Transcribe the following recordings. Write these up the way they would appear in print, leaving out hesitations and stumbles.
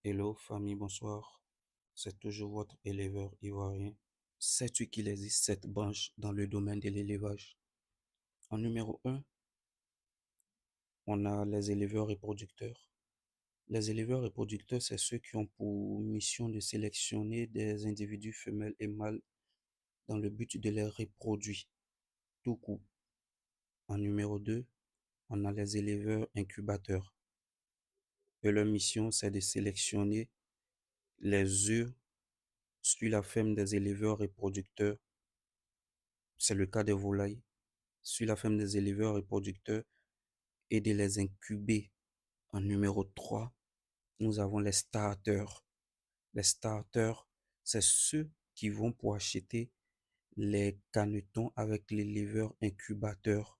Hello famille, bonsoir. C'est toujours votre éleveur ivoirien. Sais-tu qu'il existe 7 branches dans le domaine de l'élevage? En numéro 1, on a les éleveurs et producteurs. Les éleveurs et producteurs, c'est ceux qui ont pour mission de sélectionner des individus femelles et mâles dans le but de les reproduire, tout court. En numéro 2, on a les éleveurs incubateurs. Et leur mission, c'est de sélectionner les œufs sur la ferme des éleveurs et producteurs. C'est le cas des volailles. Sur la ferme des éleveurs et producteurs et de les incuber. En numéro 3, nous avons les starters. Les starters, c'est ceux qui vont pour acheter les canetons avec les leveurs incubateurs.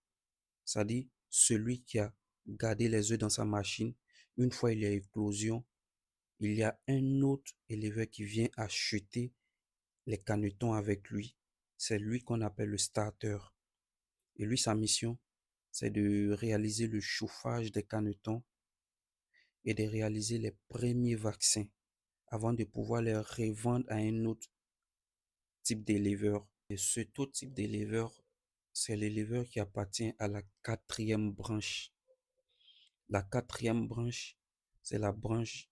C'est-à-dire celui qui a gardé les œufs dans sa machine. Une fois il y a éclosion, il y a un autre éleveur qui vient acheter les canetons avec lui. C'est lui qu'on appelle le starter. Et lui, sa mission, c'est de réaliser le chauffage des canetons et de réaliser les premiers vaccins avant de pouvoir les revendre à un autre type d'éleveur. Et ce autre type d'éleveur, c'est l'éleveur qui appartient à la 4e branche. La 4e branche, c'est la branche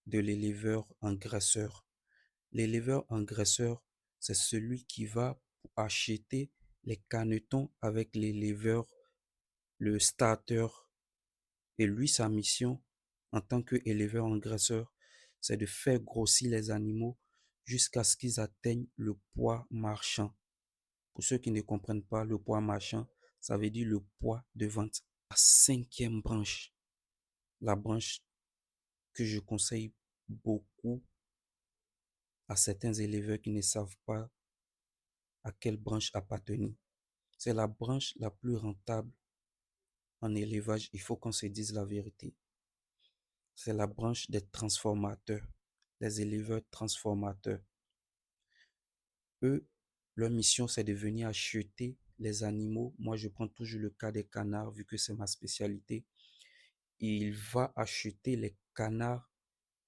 de l'éleveur engraisseur. L'éleveur engraisseur, c'est celui qui va acheter les canetons avec l'éleveur, le starter. Et lui, sa mission en tant qu'éleveur engraisseur, c'est de faire grossir les animaux jusqu'à ce qu'ils atteignent le poids marchand. Pour ceux qui ne comprennent pas, le poids marchand, ça veut dire le poids de vente. La 5e branche, la branche que je conseille beaucoup à certains éleveurs qui ne savent pas à quelle branche appartenir. C'est la branche la plus rentable en élevage, il faut qu'on se dise la vérité. C'est la branche des transformateurs, les éleveurs transformateurs. Eux, leur mission, c'est de venir acheter les animaux. Moi, je prends toujours le cas des canards, vu que c'est ma spécialité. Il va acheter les canards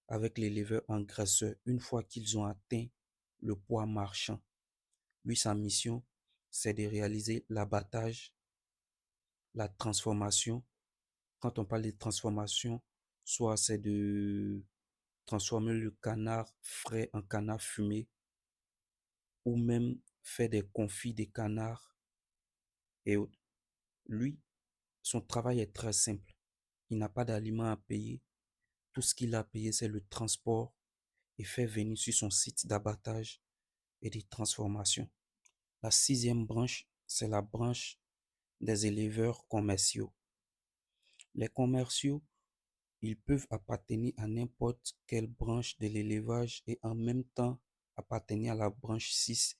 avec l'éleveur engraisseur une fois qu'ils ont atteint le poids marchand. Lui, sa mission, c'est de réaliser l'abattage, la transformation. Quand on parle de transformation, soit c'est de transformer le canard frais en canard fumé, ou même faire des confits de canard et autres. Lui, son travail est très simple. Il n'a pas d'aliments à payer. Tout ce qu'il a payé, c'est le transport et faire venir sur son site d'abattage et de transformation. La 6e branche, c'est la branche des éleveurs commerciaux. Les commerciaux, ils peuvent appartenir à n'importe quelle branche de l'élevage et en même temps appartenir à la branche 6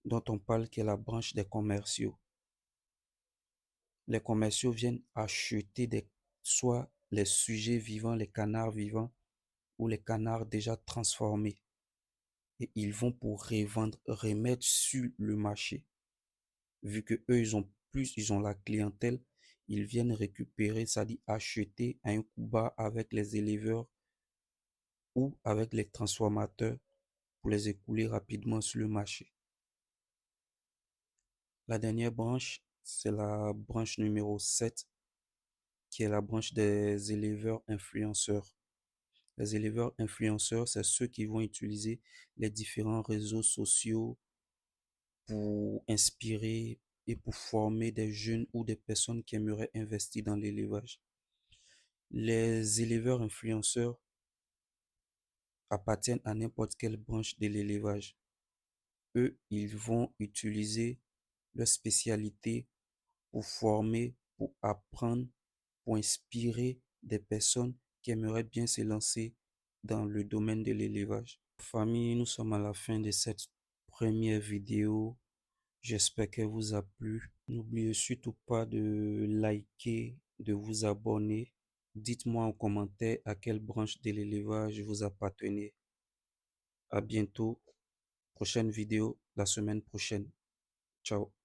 dont on parle qui est la branche des commerciaux. Les commerciaux viennent acheter soit les sujets vivants, les canards vivants ou les canards déjà transformés. Et ils vont pour revendre, remettre sur le marché. Vu que eux, ils ont la clientèle, ils viennent récupérer, c'est-à-dire acheter à un coup bas avec les éleveurs ou avec les transformateurs pour les écouler rapidement sur le marché. La dernière branche, c'est la branche numéro 7, qui est la branche des éleveurs influenceurs. Les éleveurs influenceurs, c'est ceux qui vont utiliser les différents réseaux sociaux pour inspirer et pour former des jeunes ou des personnes qui aimeraient investir dans l'élevage. Les éleveurs influenceurs appartiennent à n'importe quelle branche de l'élevage. Eux, ils vont utiliser leur spécialité pour former, pour apprendre, pour inspirer des personnes qui aimeraient bien se lancer dans le domaine de l'élevage. Famille, nous sommes à la fin de cette première vidéo. J'espère qu'elle vous a plu. N'oubliez surtout pas de liker, de vous abonner. Dites-moi en commentaire à quelle branche de l'élevage vous appartenez. À bientôt. Prochaine vidéo la semaine prochaine. Ciao.